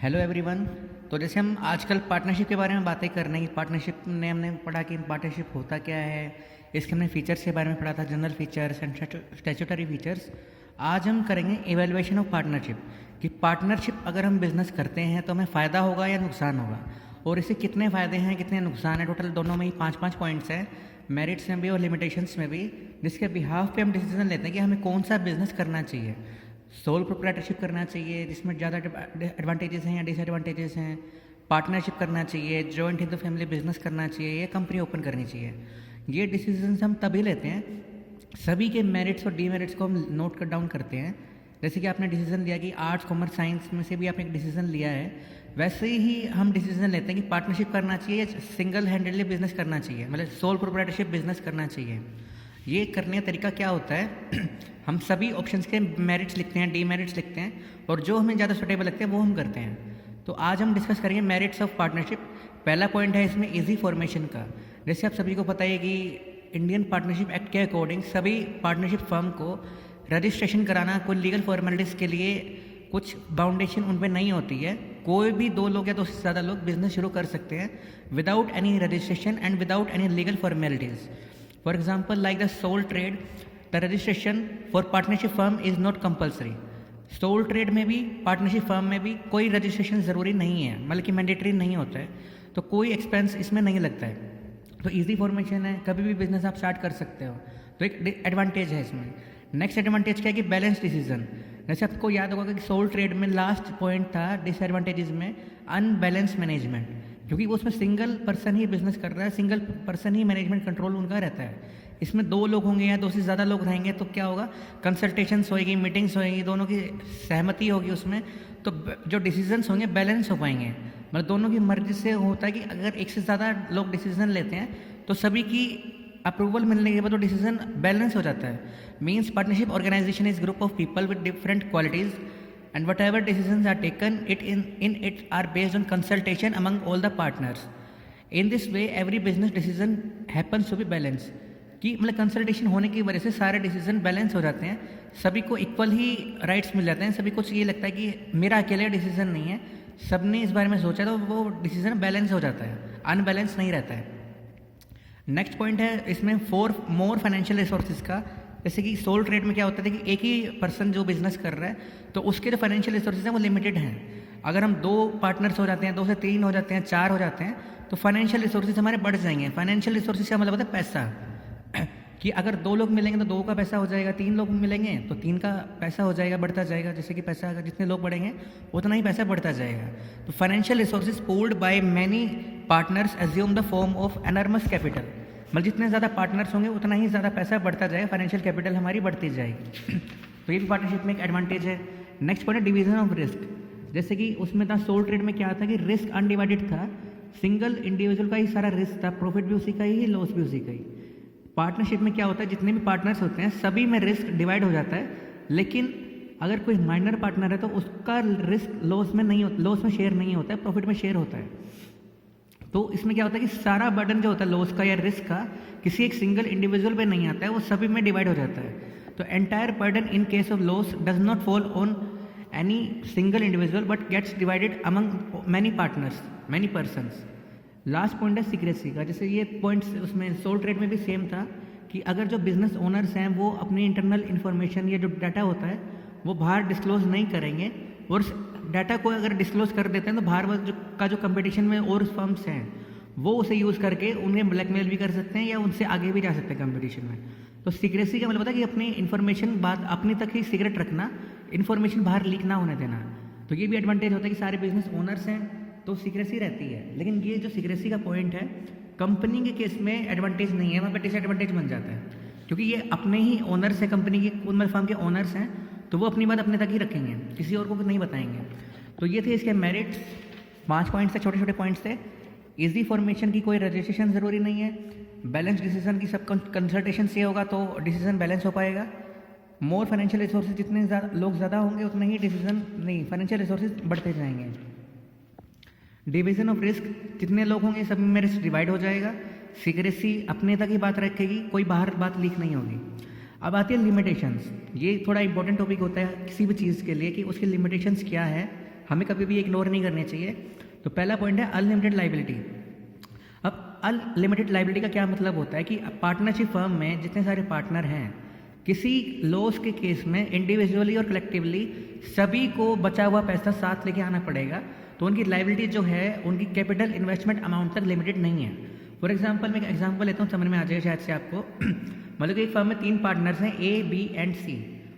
Hello everyone. तो जैसे हम आजकल पार्टनरशिप के बारे में बातें कर रहे हैं, पार्टनरशिप ने हमने पढ़ा कि पार्टनरशिप होता क्या है, इसके हमने फीचर्स के बारे में पढ़ा था, general features and statutory features. आज हम करेंगे इवेल्युएशन ऑफ पार्टनरशिप कि पार्टनरशिप अगर हम बिजनेस करते हैं तो हमें फ़ायदा होगा या नुकसान होगा, और इससे कितने फ़ायदे हैं कितने नुकसान हैं। टोटल दोनों में ही 5-5 पॉइंट्स हैं, मेरिट्स में भी और लिमिटेशंस में भी, जिसके बिहाफ पे हम डिसीजन लेते हैं कि हमें कौन सा बिजनेस करना चाहिए। सोल प्रोप्राइटरशिप करना चाहिए जिसमें ज़्यादा एडवांटेजेस हैं या डिसएडवांटेजेस हैं, पार्टनरशिप करना चाहिए, joint in the family business करना चाहिए या कंपनी ओपन करनी चाहिए। ये डिसीजंस हम तभी लेते हैं, सभी के मेरिट्स और डीमेरिट्स को हम नोट कर डाउन करते हैं। जैसे कि आपने डिसीजन लिया कि आर्ट्स कॉमर्स साइंस में से भी आपने एक डिसीजन लिया है, वैसे ही हम डिसीजन लेते हैं कि पार्टनरशिप करना चाहिए या सिंगल हैंडेडली बिजनेस करना चाहिए, मतलब सोल प्रोप्राइटरशिप बिजनेस करना चाहिए। ये करने का तरीका क्या होता है हम सभी ऑप्शंस के मेरिट्स लिखते हैं, डीमेरिट्स लिखते हैं, और जो हमें ज़्यादा सुटेबल लगते हैं वो हम करते हैं। तो आज हम डिस्कस करेंगे मेरिट्स ऑफ पार्टनरशिप। पहला पॉइंट है इसमें इजी फॉर्मेशन का। जैसे आप सभी को पता है कि इंडियन पार्टनरशिप एक्ट के अकॉर्डिंग सभी पार्टनरशिप फर्म को रजिस्ट्रेशन कराना, कोई लीगल फॉर्मेलिटीज़ के लिए कुछ बाउंडेशन उन पर नहीं होती है। कोई भी 2 लोग या 2 से ज़्यादा लोग बिजनेस शुरू कर सकते हैं without any registration and without any legal formalities. For example, like the sole trade, the registration for partnership firm is not compulsory. Sole trade में भी पार्टनरशिप फर्म में भी कोई रजिस्ट्रेशन ज़रूरी नहीं है, मतलब कि मैंडेटरी नहीं होता है, तो कोई एक्सपेंस इसमें नहीं लगता है। तो इजी फॉर्मेशन है, कभी भी बिजनेस आप स्टार्ट कर सकते हो, तो एक एडवांटेज है इसमें। नेक्स्ट एडवांटेज क्या है कि बैलेंस डिसीजन। जैसे आपको याद होगा कि सोल ट्रेड में लास्ट पॉइंट था डिसएडवांटेजेस में अनबैलेंस मैनेजमेंट, क्योंकि वो उसमें सिंगल पर्सन ही बिजनेस कर रहा है, सिंगल पर्सन ही मैनेजमेंट कंट्रोल उनका रहता है। इसमें 2 लोग होंगे या 2 से ज़्यादा लोग रहेंगे तो क्या होगा, कंसल्टेशंस होएगी, मीटिंग्स होएगी, दोनों की सहमति होगी उसमें, तो जो डिसीजंस होंगे बैलेंस हो पाएंगे। मतलब दोनों की मर्जी से होता है कि अगर एक से ज़्यादा लोग डिसीजन लेते हैं तो सभी की अप्रूवल मिलने के बाद वो डिसीजन बैलेंस हो जाता है। Means partnership organization is group of people with different qualities and whatever decisions are taken in it are based on consultation among all the partners. In this way every business decision happens to be balanced, कि मतलब consultation होने की वजह से सारे decision balance हो जाते हैं, सभी को इक्वल ही राइट्स मिल जाते हैं, सभी को ये लगता है कि मेरा अकेले डिसीजन नहीं है, सबने इस बारे में सोचा तो वो डिसीजन बैलेंस हो जाता है, अनबैलेंस नहीं रहता है। नेक्स्ट पॉइंट है इसमें मोर फाइनेंशियल रिसोर्सेज का। जैसे कि सोल ट्रेड में क्या होता है कि एक ही पर्सन जो बिजनेस कर रहा है तो उसके जो फाइनेंशियल रिसोर्सेज हैं वो लिमिटेड हैं। अगर हम 2 पार्टनर्स हो जाते हैं, 2 से 3 हो जाते हैं, 4 हो जाते हैं, तो फाइनेंशियल रिसोर्सेज हमारे बढ़ जाएंगे। फाइनेंशियल रिसोर्सेज का मतलब होता है पैसा कि अगर 2 लोग मिलेंगे तो 2 का पैसा हो जाएगा, 3 लोग मिलेंगे तो 3 का पैसा हो जाएगा, बढ़ता जाएगा। जैसे कि पैसा अगर जितने लोग बढ़ेंगे उतना ही पैसा बढ़ता जाएगा। तो financial resources pooled by many partners assume the form of enormous capital, मतलब जितने ज़्यादा पार्टनर्स होंगे उतना ही ज़्यादा पैसा बढ़ता जाएगा, फाइनेंशियल कैपिटल हमारी बढ़ती जाएगी। तो ये भी पार्टनरशिप में एक एडवांटेज है। नेक्स्ट पॉइंट है डिवीजन ऑफ रिस्क। जैसे कि उसमें था सोल ट्रेड में क्या था कि रिस्क अनडिवाइडेड था, सिंगल इंडिविजुअल का ही सारा रिस्क था, प्रॉफिट भी उसी का ही, लॉस भी उसी का ही। पार्टनरशिप में क्या होता है, जितने भी पार्टनर्स होते हैं सभी में रिस्क डिवाइड हो जाता है, लेकिन अगर कोई माइनर पार्टनर है तो उसका रिस्क लॉस में नहीं होता, लॉस में शेयर नहीं होता है, प्रॉफिट में शेयर होता है। तो इसमें क्या होता है कि सारा बर्डन जो होता है लॉस का या रिस्क का किसी एक सिंगल इंडिविजुअल पे नहीं आता है, वो सभी में डिवाइड हो जाता है। तो entire burden in case of loss does not fall on any single individual but gets divided among many partners, many persons. Last point है सीक्रेसी का। जैसे ये पॉइंट्स उसमें सोल ट्रेड में भी सेम था कि अगर जो बिजनेस ओनर्स हैं वो अपनी इंटरनल इन्फॉर्मेशन या जो डाटा होता है वो बाहर डिस्क्लोज नहीं करेंगे, और डाटा को अगर डिस्क्लोज कर देते हैं तो बाहर का जो कंपटीशन में और फर्म्स हैं वो उसे यूज़ करके उन्हें ब्लैकमेल भी कर सकते हैं या उनसे आगे भी जा सकते हैं कंपटीशन में। तो सीक्रेसी का मतलब होता है कि अपनी इन्फॉर्मेशन बात अपनी तक ही सीक्रेट रखना, इन्फॉर्मेशन बाहर लीक ना होने देना। तो ये भी एडवांटेज होता है कि सारे बिजनेस ओनर्स हैं तो सीक्रेसी रहती है। लेकिन ये जो सीक्रेसी का पॉइंट है कंपनी के केस में एडवांटेज नहीं है, वहाँ पर डिसएडवांटेज बन जाता है, क्योंकि ये अपने ही ओनर्स हैं, कंपनी के उनमें फर्म के ओनर्स हैं, तो वो अपनी बात अपने तक ही रखेंगे, किसी और को नहीं बताएंगे। तो ये थे इसके मेरिट्स, 5 पॉइंट्स थे, छोटे छोटे पॉइंट्स थे। इजी फॉर्मेशन की कोई रजिस्ट्रेशन ज़रूरी नहीं है, बैलेंस डिसीजन की सब कंसल्टेशन से होगा तो डिसीजन बैलेंस हो पाएगा। मोर फाइनेंशियल रिसोर्सेज, जितने लोग ज़्यादा होंगे उतने ही डिसीजन नहीं, फाइनेंशियल रिसोर्सेज बढ़ते जाएंगे। डिवीजन ऑफ रिस्क, जितने लोग होंगे सब में रिस्क डिवाइड हो जाएगा। सीक्रेसी अपने तक ही बात रखेगी, कोई बाहर बात लीक नहीं होगी। अब आती है लिमिटेशंस। ये थोड़ा इंपॉर्टेंट टॉपिक होता है किसी भी चीज़ के लिए कि उसकी लिमिटेशंस क्या है, हमें कभी भी इग्नोर नहीं करनी चाहिए। तो पहला पॉइंट है अनलिमिटेड लाइबिलिटी। अब अनलिमिटेड लाइबिलिटी का क्या मतलब होता है कि पार्टनरशिप फर्म में जितने सारे पार्टनर हैं, किसी लॉस के केस में इंडिविजुअली और कलेक्टिवली सभी को बचा हुआ पैसा साथ लेके आना पड़ेगा। तो उनकी लाइबिलिटी जो है उनकी कैपिटल इन्वेस्टमेंट अमाउंट तक लिमिटेड नहीं है। फॉर एग्जांपल मैं एक एग्जांपल लेता हूँ, समझ में आ जाएगा शायद से आपको। मतलब कि एक फर्म में 3 पार्टनर्स हैं, ए, बी एंड सी।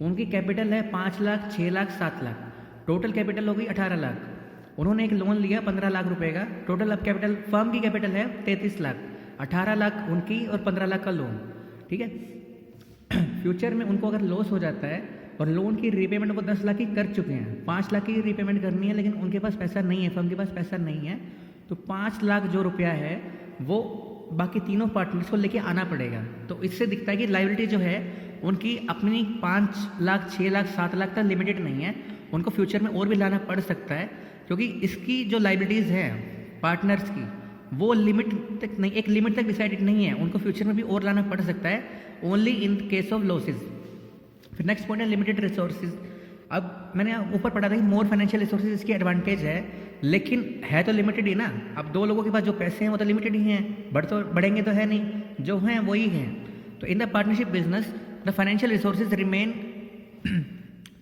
उनकी कैपिटल है 5 लाख, 6 लाख, 7 लाख। टोटल कैपिटल हो गई 18 लाख। उन्होंने एक लोन लिया 15 लाख रुपए का। टोटल अब कैपिटल फर्म की कैपिटल है 33 लाख, 18 लाख उनकी और 15 लाख का लोन। ठीक है। फ्यूचर में उनको अगर लॉस हो जाता है और लोन की रीपेमेंट वो 10 लाख की कर चुके हैं, 5 लाख की रीपेमेंट करनी है, लेकिन उनके पास पैसा नहीं है, फर्म के पास पैसा नहीं है, तो 5 लाख जो रुपया है वो बाकी तीनों पार्टनर्स को लेके आना पड़ेगा। तो इससे दिखता है कि लाइबिलिटी जो है उनकी अपनी 5 लाख, 6 लाख, 7 लाख तक लिमिटेड नहीं है, उनको फ्यूचर में और भी लाना पड़ सकता है, क्योंकि इसकी जो लाइबिलिटीज़ हैं पार्टनर्स की वो लिमिट तक नहीं, एक लिमिट तक डिसाइडेड नहीं है, उनको फ्यूचर में भी और लाना पड़ सकता है, only in case of losses. फिर नेक्स्ट पॉइंट है लिमिटेड रिसोर्सेज। अब मैंने ऊपर पढ़ा था कि मोर फाइनेंशियल रिसोर्सेज इसकी एडवांटेज है, लेकिन है तो लिमिटेड ही ना। अब 2 लोगों के पास जो पैसे हैं वो तो लिमिटेड ही हैं, बढ़ेंगे तो है नहीं, जो हैं वही हैं। तो in the partnership business the financial resources remain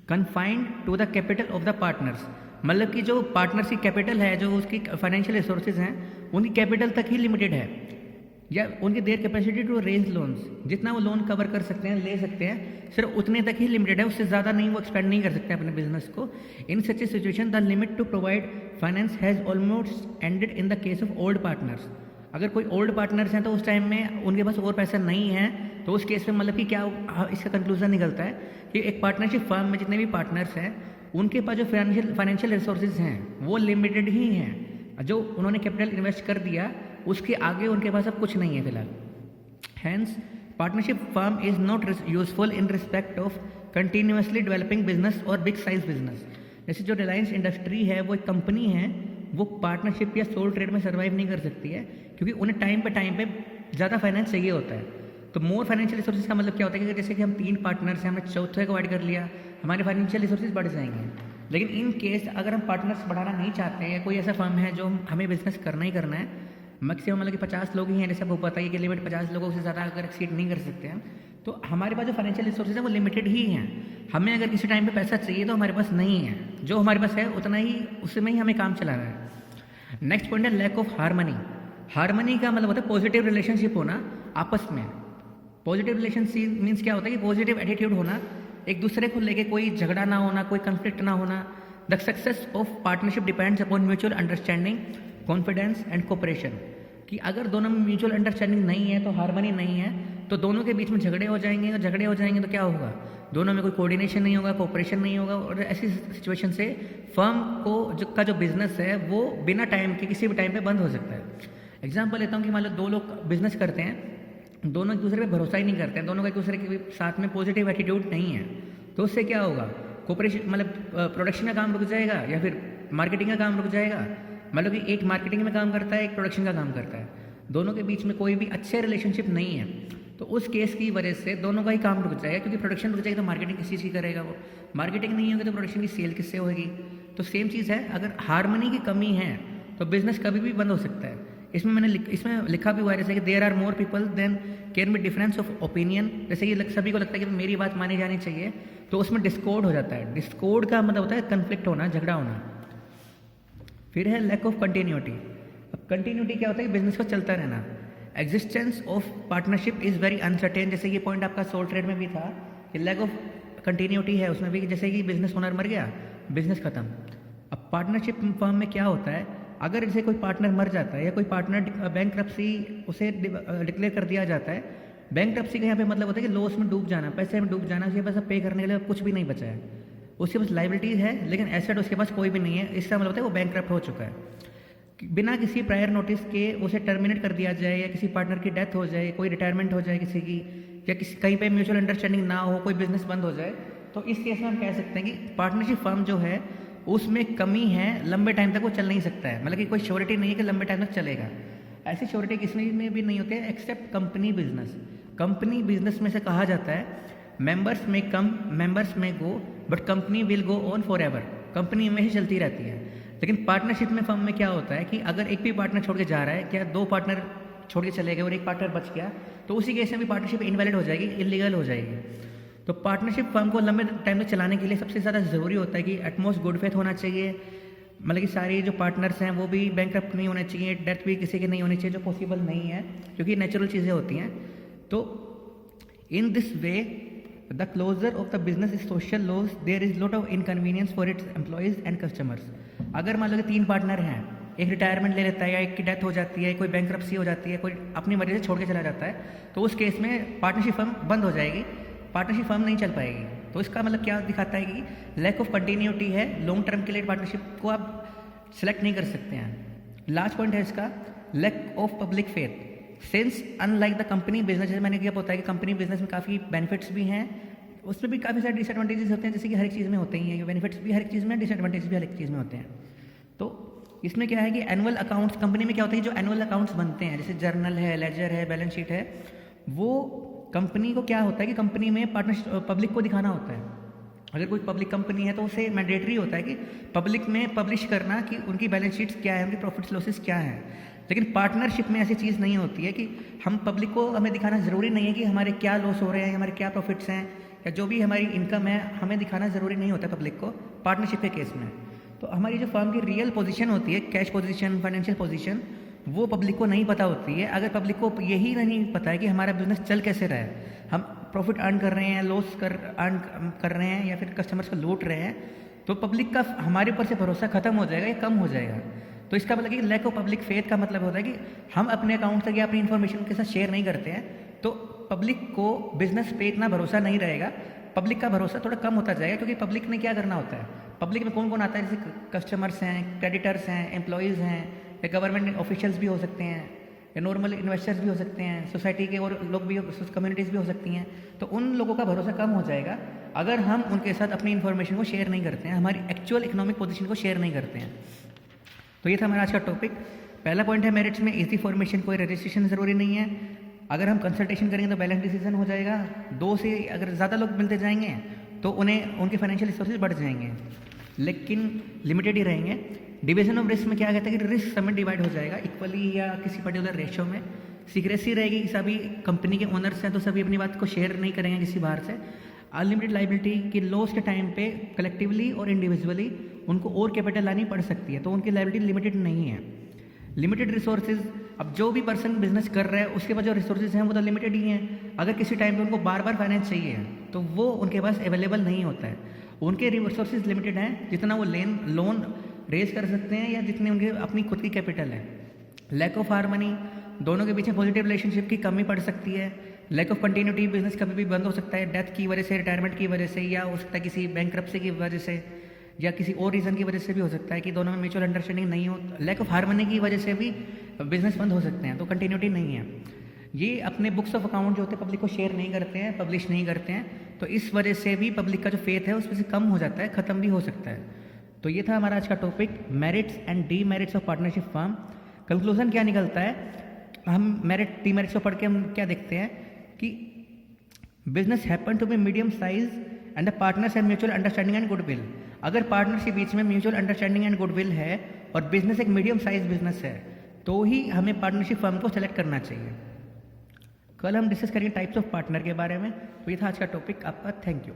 confined to the capital of the partners. मतलब कि जो पार्टनर्स की कैपिटल है, जो उसकी फाइनेंशियल रिसोर्सेज हैं, उनकी कैपिटल तक ही लिमिटेड है, या उनकी their capacity to raise loans, जितना वो लोन कवर कर सकते हैं, ले सकते हैं, सिर्फ उतने तक ही लिमिटेड है, उससे ज़्यादा नहीं वो एक्सपेंड नहीं कर सकते अपने बिजनेस को। In such a situation the limit to provide finance has almost ended in the case of old partners. अगर कोई ओल्ड पार्टनर्स हैं तो उस टाइम में उनके पास और पैसा नहीं है, तो उस केस में मतलब कि क्या इसका कंक्लूजन निकलता है कि एक पार्टनरशिप फर्म में जितने भी पार्टनर्स हैं उनके पास जो फाइनेंशियल रिसोर्सेज हैं वो लिमिटेड ही हैं। जो उन्होंने कैपिटल इन्वेस्ट कर दिया उसके आगे उनके पास अब कुछ नहीं है फिलहाल। Hence partnership firm is not useful in respect of continuously developing business और बिग साइज बिजनेस। जैसे जो रिलायंस इंडस्ट्री है वो एक कंपनी है, वो पार्टनरशिप या सोल ट्रेड में सर्वाइव नहीं कर सकती है, क्योंकि उन्हें टाइम पे ज़्यादा फाइनेंस चाहिए होता है। तो मोर फाइनेंशियल रिसोर्सेज का मतलब क्या होता है कि जैसे कि हम 3 पार्टनर्स हैं, हमने चौथे को ऐड कर लिया, हमारे फाइनेंशियल रिसोर्सेज बढ़ जाएंगे। लेकिन इन केस अगर हम पार्टनर्स बढ़ाना नहीं चाहते हैं, या कोई ऐसा फर्म है जो हमें बिजनेस करना ही करना है, मैक्सिमम मतलब कि 50 लोग ही हैं, जैसे आपको पता है कि लिमिट 50 लोगों से ज़्यादा अगर एक्सीड नहीं कर सकते हैं, तो हमारे पास जो फाइनेंशियल रिसोर्सेज है वो लिमिटेड ही हैं। हमें अगर किसी टाइम पे पैसा चाहिए तो हमारे पास नहीं है, जो हमारे पास है उतना ही, उसमें ही हमें काम चलाना है। नेक्स्ट पॉइंट है लैक ऑफ हार्मनी। हार्मनी का मतलब होता है पॉजिटिव रिलेशनशिप होना आपस में। पॉजिटिव रिलेशनशिप मीन्स क्या होता है कि पॉजिटिव एटीट्यूड होना, एक दूसरे को लेके कोई झगड़ा ना होना, कोई कंफ्लिक्ट ना होना। The success of partnership depends upon mutual understanding, confidence and cooperation. कि अगर दोनों में म्यूचुअल अंडरस्टैंडिंग नहीं है, तो हार्मनी नहीं है, तो दोनों के बीच में झगड़े हो जाएंगे, और झगड़े हो जाएंगे तो क्या होगा, दोनों में कोई कोऑर्डिनेशन नहीं होगा, कोऑपरेशन नहीं होगा, और ऐसी सिचुएशन से फर्म का जो बिजनेस है वो बिना टाइम के किसी भी टाइम पे बंद हो सकता है। एग्जांपल लेता हूँ कि मान लो 2 लोग बिजनेस करते हैं, दोनों एक दूसरे पे भरोसा ही नहीं करते हैं, दोनों का एक दूसरे के साथ में पॉजिटिव एटीट्यूड नहीं है, तो उससे क्या होगा, कोऑपरेशन मतलब प्रोडक्शन का काम रुक जाएगा, या फिर मार्केटिंग का काम रुक जाएगा। मतलब कि एक मार्केटिंग में काम करता है, एक प्रोडक्शन का काम करता है, दोनों के बीच में कोई भी अच्छे रिलेशनशिप नहीं है, तो उस केस की वजह से दोनों का ही काम रुक जाएगा, क्योंकि प्रोडक्शन रुक जाएगी तो मार्केटिंग किस चीज़ की करेगा, वो मार्केटिंग नहीं होगी तो प्रोडक्शन की सेल किससे होगी। तो सेम चीज़ है, अगर हार्मनी की कमी है तो बिजनेस कभी भी बंद हो सकता है। इसमें लिखा भी हुआ है जैसे कि there are more people than can be difference of opinion. जैसे ये सभी को लगता है कि मेरी बात मानी जानी चाहिए, तो उसमें डिस्कॉर्ड हो जाता है। डिस्कॉर्ड का मतलब होता है कन्फ्लिक्ट होना, झगड़ा होना। फिर है लैक ऑफ कंटिन्यूटी। अब कंटिन्यूटी क्या होता है, बिजनेस को चलता रहना। Existence of partnership is very uncertain. जैसे ये पॉइंट आपका सोल ट्रेड में भी था कि लैक ऑफ कंटिन्यूटी है उसमें भी, जैसे कि बिजनेस ओनर मर गया, बिजनेस खत्म। अब पार्टनरशिप फर्म में क्या होता है, अगर जैसे कोई पार्टनर मर जाता है या कोई पार्टनर बैंकरप्सी उसे डिक्लेयर कर दिया जाता है। बैंकरप्सी का यहाँ पे मतलब होता है कि लॉस में डूब जाना, पैसे में डूब जाना, उसके पास अब पे करने के लिए कुछ भी नहीं बचा है, उसके पास लाइबिलिटीज है लेकिन एसेट उसके पास कोई भी नहीं है। इसका मतलब होता है वो बैंकरप्ट हो चुका है। बिना किसी प्रायर नोटिस के उसे टर्मिनेट कर दिया जाए, या किसी पार्टनर की डेथ हो जाए, कोई रिटायरमेंट हो जाए किसी की, या किसी कहीं पे म्यूचुअल अंडरस्टैंडिंग ना हो, कोई बिजनेस बंद हो जाए, तो इस केस में हम कह सकते हैं कि पार्टनरशिप फर्म जो है उसमें कमी है, लंबे टाइम तक वो चल नहीं सकता है। मतलब कि कोई श्योरिटी नहीं है कि लंबे टाइम तक चलेगा। ऐसी श्योरिटी किसी में भी नहीं होती है except company business. Company business में से कहा जाता है मेंबर्स में कम, मेंबर्स में go, but company will go on forever. Company में ही चलती रहती है। लेकिन पार्टनरशिप में फर्म में क्या होता है कि अगर एक भी पार्टनर छोड़ के जा रहा है, क्या 2 पार्टनर छोड़ के चले गए और एक पार्टनर बच गया, तो उसी केस में भी पार्टनरशिप इनवैलिड हो जाएगी, इलीगल हो जाएगी। तो पार्टनरशिप फर्म को लंबे टाइम तक चलाने के लिए सबसे ज़्यादा ज़रूरी होता है कि एटमोस्ट गुड फेथ होना चाहिए, मतलब कि सारे जो पार्टनर्स हैं वो भी बैंकरप्ट नहीं होने चाहिए, डेथ भी किसी की नहीं होनी चाहिए, जो पॉसिबल नहीं है क्योंकि नेचुरल चीज़ें होती हैं। तो in this way the closure of the business is social loss, there is lot of inconvenience for its employees and customers. अगर मान लो कि 3 पार्टनर हैं, एक रिटायरमेंट ले लेता है या एक की डेथ हो जाती है, कोई बैंकरप्सी हो जाती है, कोई अपनी मर्जी से छोड़ के चला जाता है, तो उस केस में पार्टनरशिप फर्म बंद हो जाएगी, पार्टनरशिप फर्म नहीं चल पाएगी। तो इसका मतलब क्या दिखाता है कि लैक ऑफ कंटिन्यूटी है, लॉन्ग टर्म के लिए पार्टनरशिप को आप सेलेक्ट नहीं कर सकते हैं। लास्ट पॉइंट है इसका lack of public faith, since unlike the company business, जैसे मैंने क्या होता है कि कंपनी बिजनेस में काफ़ी बेनिफिट्स भी हैं, उसमें भी काफ़ी सारे डिसएडवांटेजेस होते हैं, जैसे कि हर एक चीज़ में होते ही हैं, बेनिफिट्स भी हर एक चीज़ में, डिसएडवांटेज भी हर एक चीज़ में होते हैं। तो इसमें क्या है कि एनुअल अकाउंट्स, कंपनी में क्या होता है कि जो एनुअल अकाउंट्स बनते हैं, जैसे जर्नल है, लेजर है, बैलेंस शीट है, वो कंपनी को क्या होता है कि कंपनी में पार्टनर पब्लिक को दिखाना होता है। अगर कोई पब्लिक कंपनी है तो उसे मैंडेटरी होता है कि पब्लिक में पब्लिश करना कि उनकी बैलेंस शीट्स क्या है, उनकी प्रॉफिट्स लॉसेस क्या हैं। लेकिन पार्टनरशिप में ऐसी चीज़ नहीं होती है कि हम पब्लिक को हमें दिखाना ज़रूरी नहीं है कि हमारे क्या लॉस हो रहे हैं, हमारे क्या प्रॉफिट्स हैं, या जो भी हमारी इनकम है हमें दिखाना ज़रूरी नहीं होता पब्लिक को पार्टनरशिप के केस में। तो हमारी जो फर्म की रियल पोजीशन होती है, कैश पोजीशन, फाइनेंशियल पोजीशन, वो पब्लिक को नहीं पता होती है। अगर पब्लिक को यही नहीं पता है कि हमारा बिजनेस चल कैसे रहा है, हम प्रॉफिट अर्न कर रहे हैं, लॉस अर्न कर रहे हैं, या फिर कस्टमर्स को लूट रहे हैं, तो पब्लिक का हमारे ऊपर से भरोसा खत्म हो जाएगा या कम हो जाएगा। तो इसका मतलब कि लैक ऑफ पब्लिक फेथ का मतलब होता है कि हम अपने अकाउंट तक या अपनी इन्फॉर्मेशन के साथ शेयर नहीं करते हैं, तो पब्लिक को बिजनेस पे इतना भरोसा नहीं रहेगा, पब्लिक का भरोसा थोड़ा कम होता जाएगा। क्योंकि पब्लिक ने क्या करना होता है, पब्लिक में कौन कौन आता है, जैसे कस्टमर्स हैं, क्रेडिटर्स हैं, एम्प्लॉयज़ हैं, या गवर्नमेंट ऑफिशियल्स भी हो सकते हैं, या नॉर्मल इन्वेस्टर्स भी हो सकते हैं, सोसाइटी के और लोग भी, कम्युनिटीज़ भी हो सकती हैं। तो उन लोगों का भरोसा कम हो जाएगा अगर हम उनके साथ अपनी इन्फॉर्मेशन को शेयर नहीं करते हैं, हमारी एक्चुअल इकोनॉमिक पोजीशन को शेयर नहीं करते हैं। तो ये था हमारा आज का टॉपिक। पहला पॉइंट है मेरिट्स में इजी फॉर्मेशन, कोई रजिस्ट्रेशन ज़रूरी नहीं है। अगर हम कंसल्टेशन करेंगे तो बैलेंस डिसीजन हो जाएगा। 2 से अगर ज़्यादा लोग मिलते जाएंगे तो उन्हें उनके फाइनेंशियल रिसोर्सेज बढ़ जाएंगे, लेकिन लिमिटेड ही रहेंगे। डिवीजन ऑफ रिस्क में क्या कहता है कि रिस्क सब में डिवाइड हो जाएगा इक्वली या किसी पर्टिकुलर रेशियो में। सीक्रेसी रहेगी, सभी कंपनी के ओनर्स हैं तो सभी अपनी बात को शेयर नहीं करेंगे किसी बाहर से। अनलिमिटेड लाइबिलिटी कि लॉस के टाइम पे कलेक्टिवली और इंडिविजुअली उनको और कैपिटल लानी पड़ सकती है, तो उनकी लाइबिलिटी लिमिटेड नहीं है। लिमिटेड रिसोर्सेज, अब जो भी पर्सन बिजनेस कर रहा है उसके पास जो रिसोर्सेज हैं वो तो लिमिटेड ही हैं। अगर किसी टाइम पे उनको बार बार फाइनेंस चाहिए तो वो उनके पास अवेलेबल नहीं होता है। उनके रिसोर्सेज लिमिटेड हैं, जितना वो लोन रेज कर सकते हैं या जितने उनके अपनी खुद की कैपिटल है। लैक ऑफ हार्मनी, दोनों के पीछे पॉजिटिव रिलेशनशिप की कमी पड़ सकती है। लैक ऑफ कंटिन्यूटी, बिजनेस कभी भी बंद हो सकता है डेथ की वजह से, रिटायरमेंट की वजह से, या हो सकता है किसी बैंकरप्सी की वजह से, या किसी और रीज़न की वजह से भी हो सकता है कि दोनों में म्यूचुअल अंडरस्टैंडिंग नहीं हो। लैक ऑफ हार्मनी की वजह से भी बिजनेस बंद हो सकते हैं, तो कंटिन्यूटी नहीं है। ये अपने बुक्स ऑफ अकाउंट जो होते हैं पब्लिक को शेयर नहीं करते हैं, पब्लिश नहीं करते हैं, तो इस वजह से भी पब्लिक का जो फेथ है उसमें से कम हो जाता है, ख़त्म भी हो सकता है। तो ये था हमारा आज का topic, merits and demerits of partnership firm. Conclusion क्या निकलता है, हम मेरिट डीमेरिट्स को पढ़ के हम क्या देखते हैं कि business happen to be medium size and the partners have mutual understanding and goodwill. अगर पार्टनर्स के बीच में म्यूचुअल अंडरस्टैंडिंग एंड गुडविल है और बिजनेस एक मीडियम साइज बिजनेस है, तो ही हमें पार्टनरशिप फर्म को सेलेक्ट करना चाहिए। कल हम डिस्कस करेंगे टाइप्स ऑफ पार्टनर के बारे में। तो ये था आज का टॉपिक आपका। Thank you.